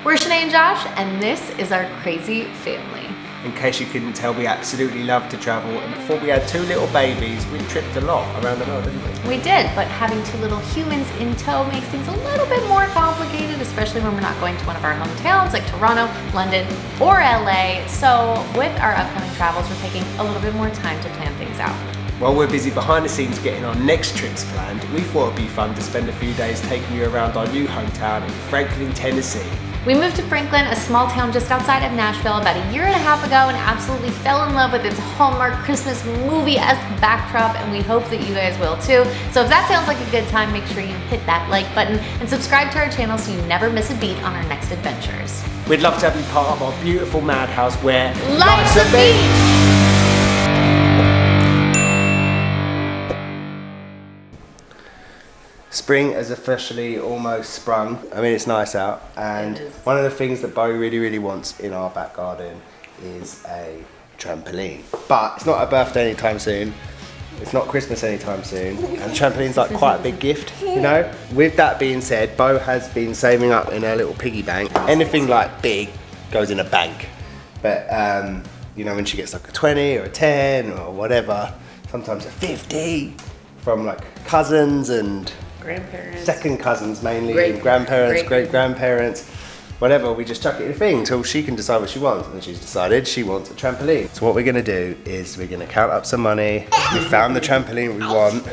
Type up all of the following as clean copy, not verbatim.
We're Shenae and Josh, and this is our crazy family. In case you couldn't tell, we absolutely love to travel, and before we had 2 little babies, we tripped a lot around the world, didn't we? We did, but having 2 little humans in tow makes things a little bit more complicated, especially when we're not going to one of our hometowns like Toronto, London, or LA. So with our upcoming travels, we're taking a little bit more time to plan things out. While we're busy behind the scenes getting our next trips planned, we thought it'd be fun to spend a few days taking you around our new hometown in Franklin, Tennessee. We moved to Franklin, a small town just outside of Nashville, about a year and a half ago, and absolutely fell in love with its Hallmark Christmas movie-esque backdrop, and we hope that you guys will too. So if that sounds like a good time, make sure you hit that like button and subscribe to our channel so you never miss a beat on our next adventures. We'd love to have you part of our beautiful madhouse where Life's a beach! Spring has officially almost sprung. I mean, it's nice out, and one of the things that Bo really wants in our back garden is a trampoline. But it's not her birthday anytime soon. It's not Christmas anytime soon, and trampoline's like quite a big gift, you know? With that being said, Bo has been saving up in her little piggy bank. Anything like big goes in a bank. But, you know, when she gets like a 20 or a 10 or whatever, sometimes a 50 from like cousins and Grandparents. second cousins mainly, grandparents, great-grandparents, whatever, we just chuck it in a thing until she can decide what she wants, and she's decided she wants a trampoline. So what we're gonna do is we're gonna count up some money. We found the trampoline we want.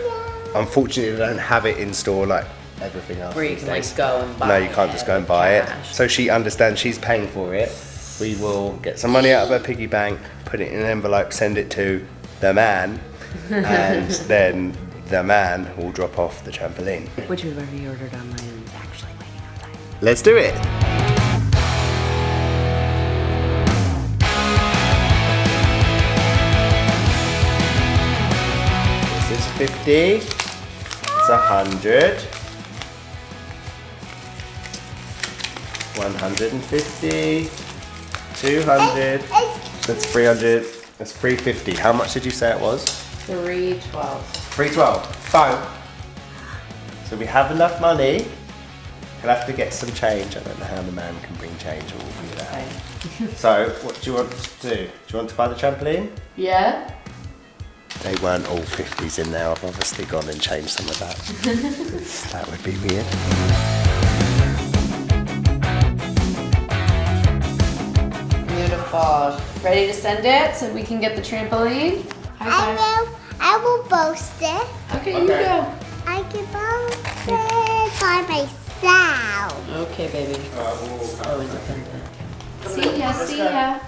Unfortunately, we don't have it in store like everything else. Where you can like go and buy it. No, you can't just go and buy it. So she understands she's paying for it. We will get some money out of her piggy bank, put it in an envelope, send it to the man, and then the man will drop off the trampoline. Which we've already ordered online and is actually waiting outside. Let's do it! This is 50, it's 100, 150, 200, that's 300, that's 350. How much did you say it was? 312. 312. So we have enough money. We'll have to get some change. I don't know how the man can bring change, or we'll figure that out. So what do you want to do? Do you want to buy the trampoline? Yeah. They weren't all 50s in there. I've obviously gone and changed some of that. That would be weird. Beautiful. Ready to send it so we can get the trampoline? I will post it. Okay, you go. I can post it by myself. Okay, baby. So independent. See ya.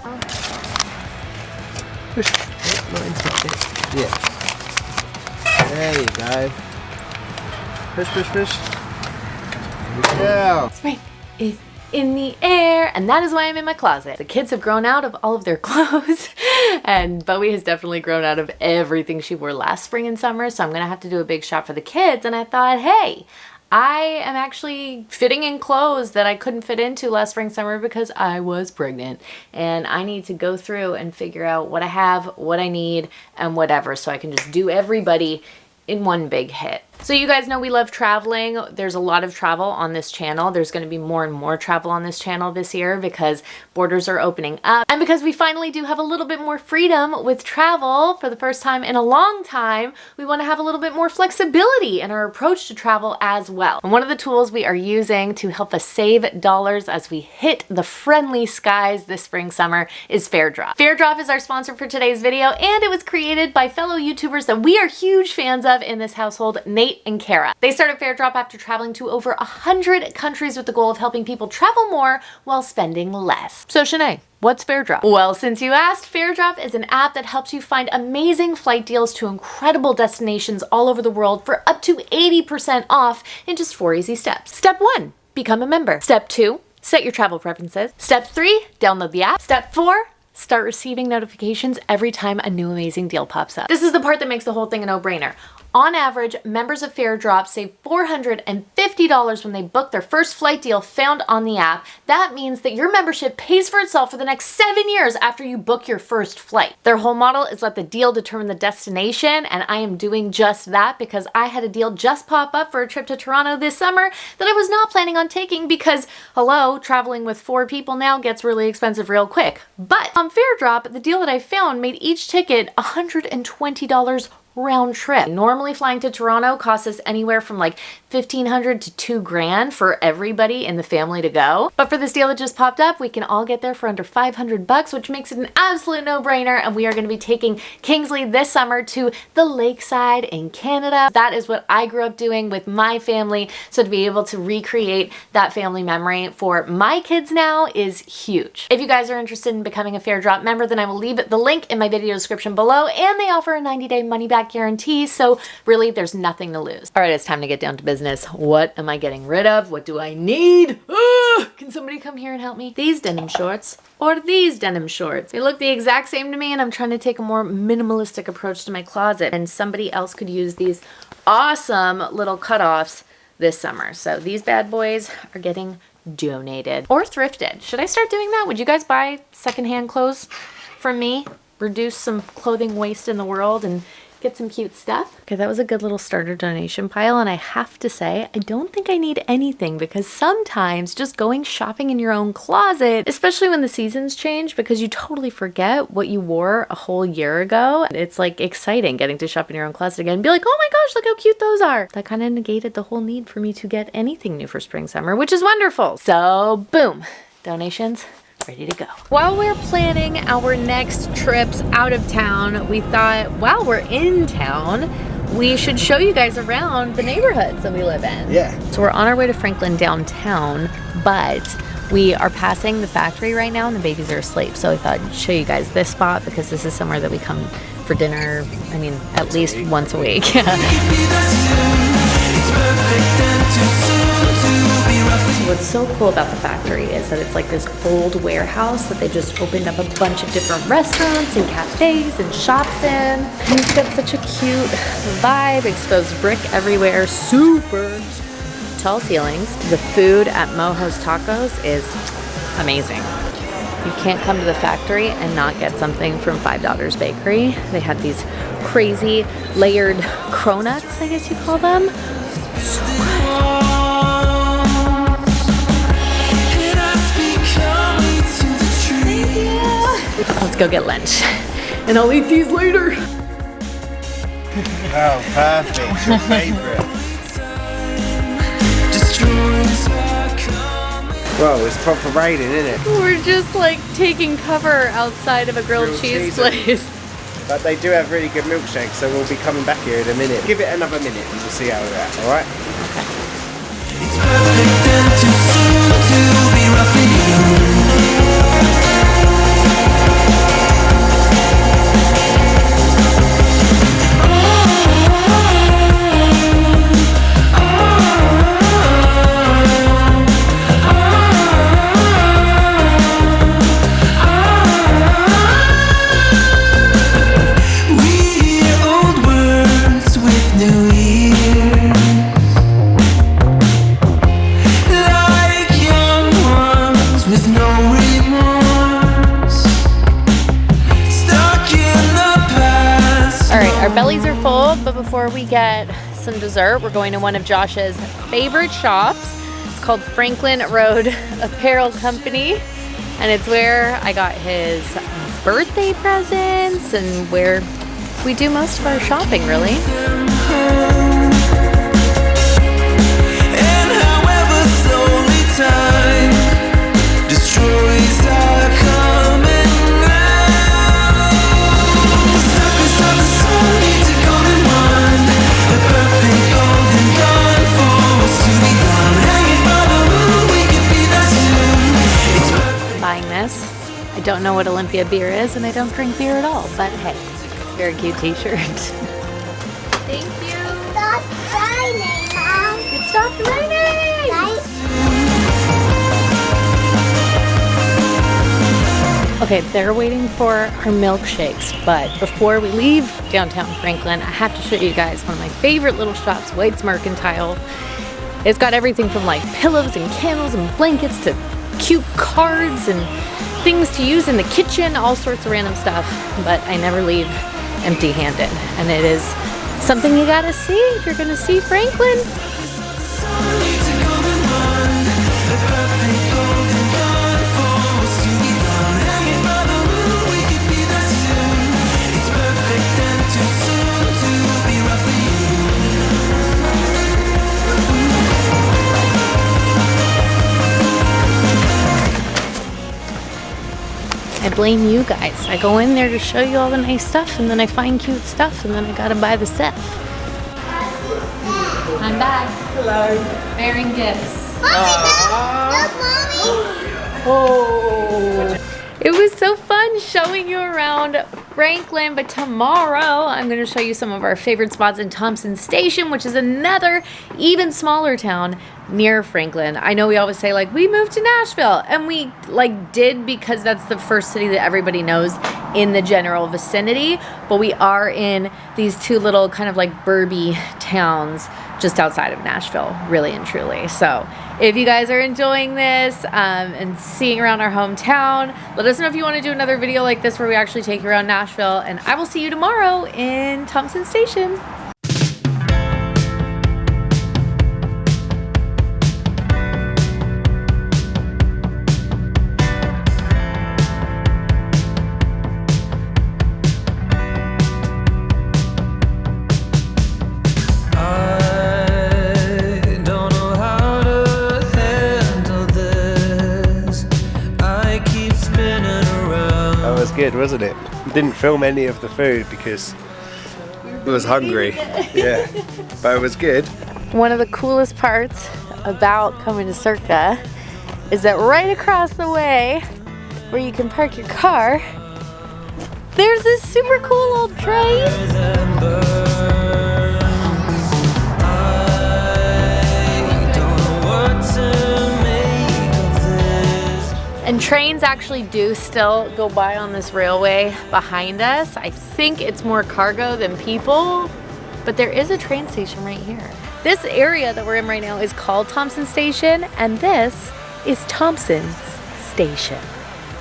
Push. Not into it. Yeah. There you go. Push. There we go. Spring is in the air, and that is why I'm in my closet. The kids have grown out of all of their clothes, and Bowie has definitely grown out of everything she wore last spring and summer, so I'm gonna have to do a big shop for the kids, and I thought, hey, I am actually fitting in clothes that I couldn't fit into last spring, summer because I was pregnant, and I need to go through and figure out what I have, what I need, and whatever, so I can just do everybody in one big hit. So you guys know we love traveling. There's a lot of travel on this channel. There's going to be more and more travel on this channel this year because borders are opening up. And because we finally do have a little bit more freedom with travel for the first time in a long time, we want to have a little bit more flexibility in our approach to travel as well. And one of the tools we are using to help us save dollars as we hit the friendly skies this spring, summer is FareDrop. FareDrop is our sponsor for today's video, and it was created by fellow YouTubers that we are huge fans of in this household, Nate and Kara. They started FareDrop after traveling to over 100 countries with the goal of helping people travel more while spending less. So Shenae, what's FareDrop? Well, since you asked, FareDrop is an app that helps you find amazing flight deals to incredible destinations all over the world for up to 80% off in just 4 easy steps. Step 1, become a member. Step 2, set your travel preferences. Step 3, download the app. Step 4, start receiving notifications every time a new amazing deal pops up. This is the part that makes the whole thing a no-brainer. On average, members of FareDrop save $450 when they book their first flight deal found on the app. That means that your membership pays for itself for the next 7 years after you book your first flight. Their whole model is let the deal determine the destination, and I am doing just that because I had a deal just pop up for a trip to Toronto this summer that I was not planning on taking because, hello, traveling with 4 people now gets really expensive real quick. But on FareDrop, the deal that I found made each ticket $120 round trip. Normally flying to Toronto costs us anywhere from like $1,500 to $2,000 for everybody in the family to go. But for this deal that just popped up, we can all get there for under $500, which makes it an absolute no-brainer. And we are going to be taking Kingsley this summer to the lakeside in Canada. That is what I grew up doing with my family. So to be able to recreate that family memory for my kids now is huge. If you guys are interested in becoming a FareDrop member, then I will leave the link in my video description below, and they offer a 90-day money-back guarantee, so really there's nothing to lose. All right, it's time to get down to business. What am I getting rid of? What do I need? Can somebody come here and help me? These denim shorts or these denim shorts? They look the exact same to me, and I'm trying to take a more minimalistic approach to my closet, and somebody else could use these awesome little cutoffs this summer. So these bad boys are getting donated or thrifted. Should I start doing that? Would you guys buy secondhand clothes from me? Reduce some clothing waste in the world and get some cute stuff. Okay, that was a good little starter donation pile, and I have to say, I don't think I need anything because sometimes just going shopping in your own closet, especially when the seasons change, because you totally forget what you wore a whole year ago. It's like exciting getting to shop in your own closet again and be like, oh my gosh, look how cute those are. That kind of negated the whole need for me to get anything new for spring, summer, which is wonderful. So boom, donations ready to go. While we're planning our next trips out of town, we thought while we're in town, we should show you guys around the neighborhoods that we live in. Yeah. So we're on our way to Franklin downtown, but we are passing the factory right now and the babies are asleep. So I thought I'd show you guys this spot because this is somewhere that we come for dinner, I mean, at least once a week. What's so cool about the factory is that it's like this old warehouse that they just opened up a bunch of different restaurants and cafes and shops in. And it's got such a cute vibe, exposed brick everywhere, super tall ceilings. The food at Mojo's Tacos is amazing. You can't come to the factory and not get something from $5 Bakery. They had these crazy layered cronuts, I guess you call them. So good. Let's go get lunch. And I'll eat these later. Oh, perfect. Your favorite. Whoa, it's proper raining, isn't it? We're just like taking cover outside of a grilled cheese place. But they do have really good milkshakes, so we'll be coming back here in a minute. Give it another minute and we'll see how we're at, alright? It's perfect and too soon to be roughing. Our bellies are full, but before we get some dessert, we're going to one of Josh's favorite shops. It's called Franklin Road Apparel Company, and it's where I got his birthday presents and where we do most of our shopping, really. And however slowly time destroys our coming round. The surface of the sun needs a golden one, a perfect golden dawn for us to be done. Hanging by the moon, we could be that soon. It's perfect. Buying this. I don't know what Olympia beer is, and I don't drink beer at all, but hey, it's a very cute t-shirt. Thank you. Stop raining, Mom. It stopped raining! Right? Okay, they're waiting for our milkshakes, but before we leave downtown Franklin, I have to show you guys one of my favorite little shops, White's Mercantile. It's got everything from like pillows and candles and blankets to cute cards and things to use in the kitchen, all sorts of random stuff, but I never leave empty-handed, and it is something you gotta see if you're gonna see Franklin. I blame you guys. I go in there to show you all the nice stuff, and then I find cute stuff, and then I gotta buy the stuff. I'm back. Hello. Bearing gifts. Oh. It was so fun showing you around Franklin, but tomorrow I'm going to show you some of our favorite spots in Thompson Station, which is another even smaller town near Franklin. I know we always say like we moved to Nashville, and we like did because that's the first city that everybody knows in the general vicinity, but we are in these two little kind of like burby towns just outside of Nashville, really and truly. So if you guys are enjoying this and seeing around our hometown, let us know if you want to do another video like this where we actually take you around Nashville, and I will see you tomorrow in Thompson Station. Good, wasn't it? Didn't film any of the food because I was hungry. Yeah, but it was good. One of the coolest parts about coming to Circa is that right across the way where you can park your car, there's this super cool old train. And trains actually do still go by on this railway behind us. I think it's more cargo than people, but there is a train station right here. This area that we're in right now is called Thompson Station, and this is Thompson's Station.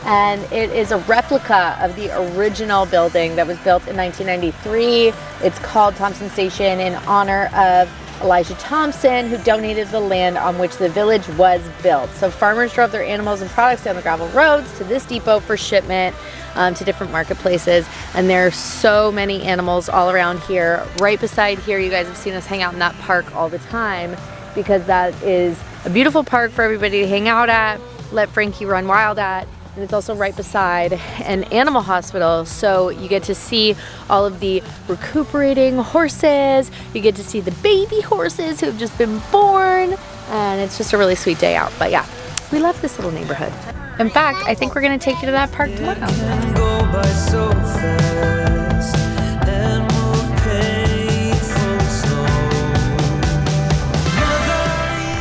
And it is a replica of the original building that was built in 1993. It's called Thompson Station in honor of Elijah Thompson, who donated the land on which the village was built. So farmers drove their animals and products down the gravel roads to this depot for shipment to different marketplaces. And there are so many animals all around here. Right beside here, you guys have seen us hang out in that park all the time because that is a beautiful park for everybody to hang out at, let Frankie run wild at. And it's also right beside an animal hospital, so you get to see all of the recuperating horses, you get to see the baby horses who have just been born, and it's just a really sweet day out. But yeah, we love this little neighborhood. In fact, I think we're going to take you to that park tomorrow.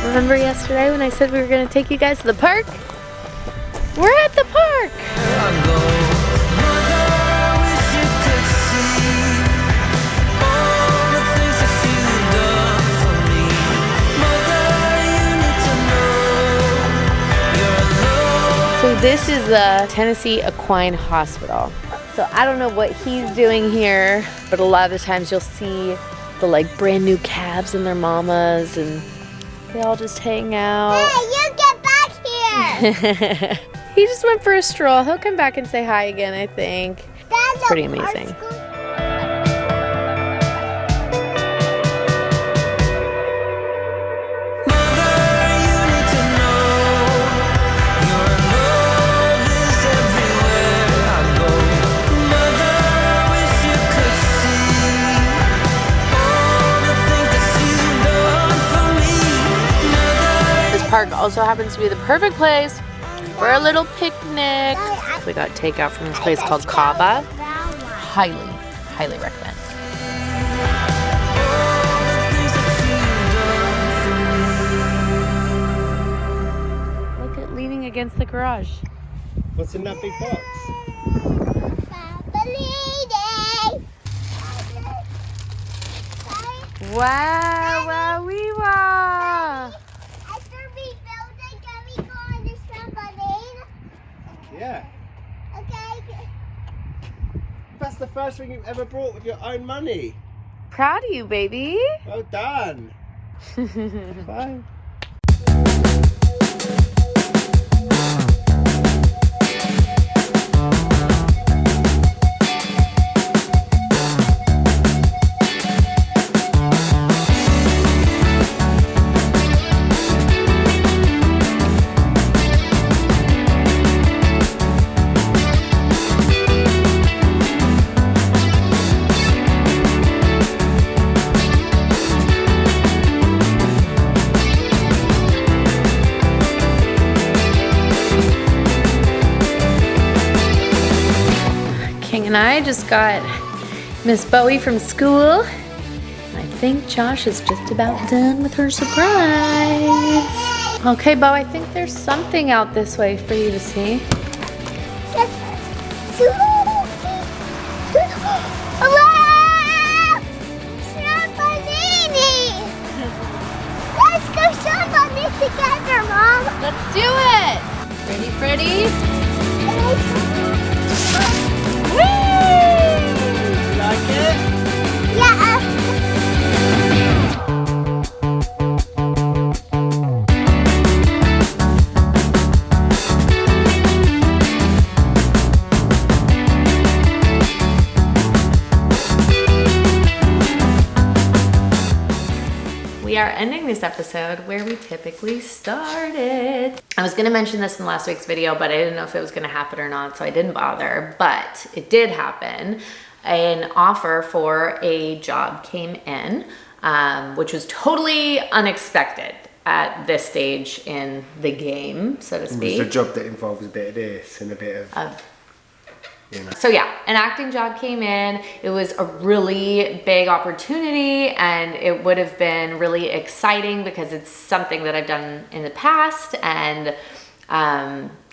Remember yesterday when I said we were going to take you guys to the park? We're at the park! So this is the Tennessee Equine Hospital. So I don't know what he's doing here, but a lot of the times you'll see the like brand new calves and their mamas, and they all just hang out. Hey, you get back here! He just went for a stroll. He'll come back and say hi again, I think. It's pretty amazing. This park also happens to be the perfect place for a little picnic. We got takeout from this place called Kava. Highly recommend. Look at leaning against the garage. What's in that big box? Wow, wow, wee wow. After we build it, can we go on this trampoline? Yeah. Okay. That's the first thing you've ever brought with your own money. Proud of you, baby. Well done. Bye. And I just got Miss Bowie from school. And I think Josh is just about done with her surprise. Okay, Bo, I think there's something out this way for you to see. Wow! Trampoline! Let's go trampoline together, Mom. Let's do it! Ready, Freddy? Like it? Yeah. We are ending this episode where we typically started. I was gonna mention this in last week's video, but I didn't know if it was gonna happen or not, so I didn't bother, but it did happen. An offer for a job came in, which was totally unexpected at this stage in the game, so to speak. It's a job that involves a bit of this and a bit of you know. So yeah, an acting job came in. It was a really big opportunity and it would have been really exciting because it's something that I've done in the past, and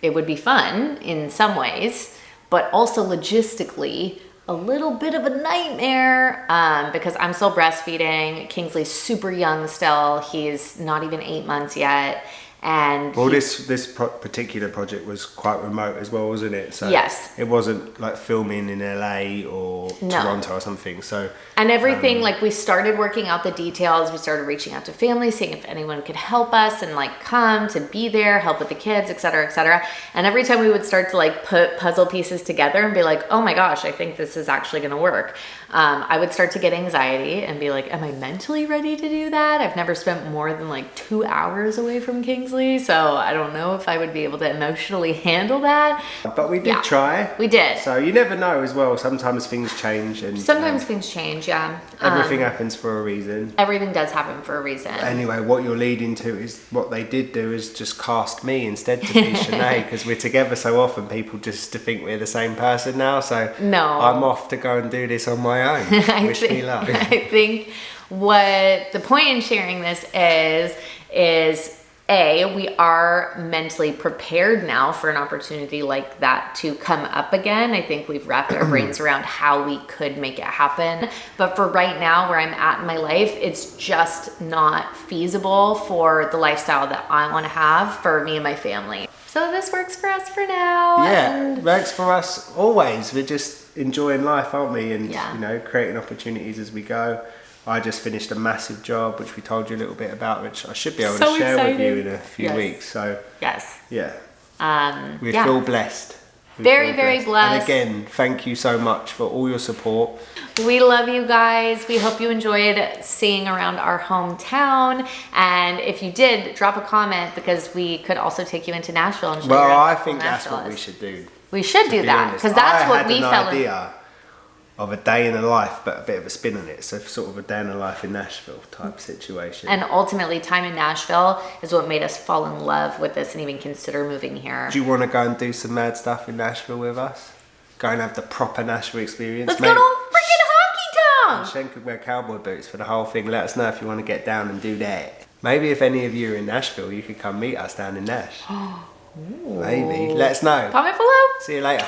it would be fun in some ways, but also logistically a little bit of a nightmare because I'm still breastfeeding. Kingsley's super young still. He's not even 8 months yet. And well, this particular project was quite remote as well, wasn't it? So yes, it wasn't like filming in LA or Toronto or something. So and everything, like we started working out the details. We started reaching out to families, seeing if anyone could help us and like come to be there, help with the kids, etc., etc. And every time we would start to like put puzzle pieces together and be like, oh my gosh, I think this is actually going to work. I would start to get anxiety and be like, am I mentally ready to do that? I've never spent more than like 2 hours away from Kingsley, so I don't know if I would be able to emotionally handle that. But we did try. We did. So you never know as well. Sometimes things change, and sometimes things change. Yeah. Everything happens for a reason. Everything does happen for a reason. Anyway, what you're leading to is what they did do is just cast me instead to be Shenae, because we're together so often. People just to think we're the same person now. So no, I'm off to go and do this on my own. Wish me luck. I think what the point in sharing this is we are mentally prepared now for an opportunity like that to come up again. I think we've wrapped our brains around how we could make it happen. But for right now, where I'm at in my life, it's just not feasible for the lifestyle that I want to have for me and my family. So this works for us for now. Yeah, works for us always. We're just enjoying life, aren't we? And you know, creating opportunities as we go. I just finished a massive job, which we told you a little bit about, which I should be able to share with you in a few weeks. So yes, yeah, we feel blessed. Very blessed. And again, thank you so much for all your support. We love you guys. We hope you enjoyed seeing around our hometown. And if you did, drop a comment, because we could also take you into Nashville and show you. Well, I think that's what we should do. We should do that, because that's what we felt idea of a day in a life, but a bit of a spin on it. So sort of a day in a life in Nashville type situation. And ultimately, time in Nashville is what made us fall in love with this and even consider moving here. Do you want to go and do some mad stuff in Nashville with us? Go and have the proper Nashville experience. Let's go to freaking Honky Tonk! Shen could wear cowboy boots for the whole thing. Let us know if you want to get down and do that. Maybe if any of you are in Nashville, you could come meet us down in Nash. Maybe. Let us know. Comment below. See you later.